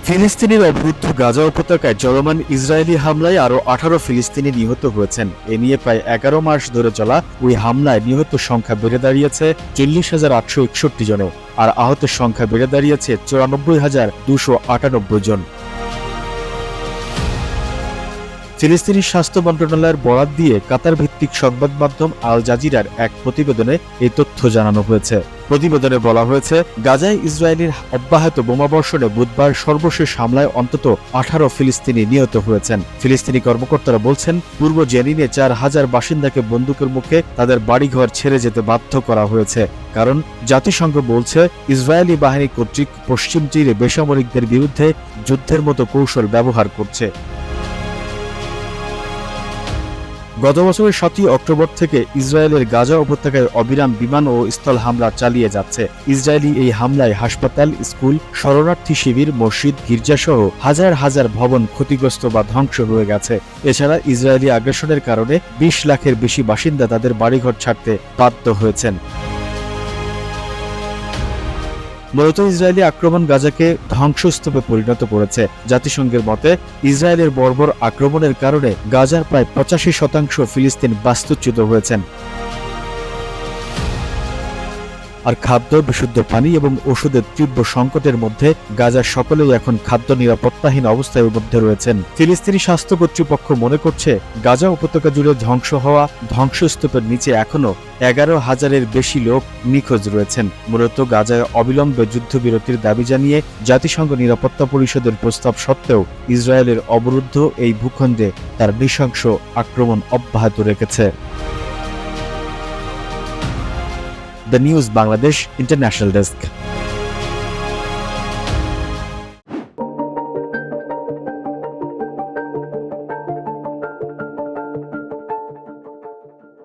ফিলিস্তিনের অবরুদ্ধ গাজা উপত্যকায় চলমান ইসরায়েলি হামলায় আরও 18 ফিলিস্তিনি নিহত হয়েছেন। এ নিয়ে প্রায় 11 মাস ধরে চলা ওই হামলায় নিহত সংখ্যা বেড়ে দাঁড়িয়েছে 40,861 জনে, আর আহতের সংখ্যা বেড়ে দাঁড়িয়েছে 94,298 জন। ফিলিস্তিনি স্বাস্থ্য মন্ত্রণালয়ের বরাত দিয়ে কাতার ভিত্তিক সংবাদ মাধ্যম আল জাজিরার এক প্রতিবেদনে এই তথ্য জানানো হয়েছে। প্রতিবেদনে বলা হয়েছে, গাজায় ইসরায়েলের অব্যাহত বোমাবর্ষণে বুধবার সর্বশেষ হামলায় অন্তত 18 ফিলিস্তিনি নিহত হয়েছেন। ফিলিস্তিনি কর্মকর্তারা বলছেন, পূর্ব জেনিনে 4,000 বাসিন্দাকে বন্দুকের মুখে তাদের বাড়িঘর ছেড়ে যেতে বাধ্য করা হয়েছে, কারণ জাতিসংঘ বলছে ইসরায়েলি বাহিনী কর্তৃক পশ্চিম তীরে বেসামরিকদের বিরুদ্ধে যুদ্ধের মতো কৌশল ব্যবহার করছে। গত বছরের 7 অক্টোবর থেকে ইসরায়েলের গাজা উপত্যকায় অবিরাম বিমান ও স্থল হামলা চালিয়ে যাচ্ছে। ইসরায়েলি এই হামলায় হাসপাতাল, স্কুল, শরণার্থী শিবির, মসজিদ, গির্জাসহ হাজার হাজার ভবন ক্ষতিগ্রস্ত বা ধ্বংস হয়ে গেছে। এছাড়া ইসরায়েলি আগ্রাসনের কারণে 20 লাখের বেশি বাসিন্দা তাদের বাড়িঘর ছাড়তে বাধ্য হয়েছেন। মূলত ইসরায়েলি আক্রমণ গাজাকে ধ্বংসস্তূপে পরিণত করেছে। জাতিসংঘের মতে, ইসরায়েলের বর্বর আক্রমণের কারণে গাজার প্রায় 85% ফিলিস্তিন বাস্তুচ্যুত হয়েছেন। আর খাদ্য, বিশুদ্ধ পানি এবং ওষুধের তীব্র সংকটের মধ্যে গাজার সকলেই এখন খাদ্য নিরাপত্তাহীন অবস্থার মধ্যে রয়েছেন। ফিলিস্তিনি স্বাস্থ্য কর্তৃপক্ষ মনে করছে, গাজা উপত্যকা জুড়ে ধ্বংস হওয়া ধ্বংসস্তূপের নিচে এখনও 11,000-এর বেশি লোক নিখোঁজ রয়েছেন। মূলত গাজায় অবিলম্বে যুদ্ধবিরতির দাবি জানিয়ে জাতিসংঘ নিরাপত্তা পরিষদের প্রস্তাব সত্ত্বেও ইসরায়েলের অবরুদ্ধ এই ভূখণ্ডে তার নৃশংস আক্রমণ অব্যাহত রেখেছে। The News Bangladesh International Desk।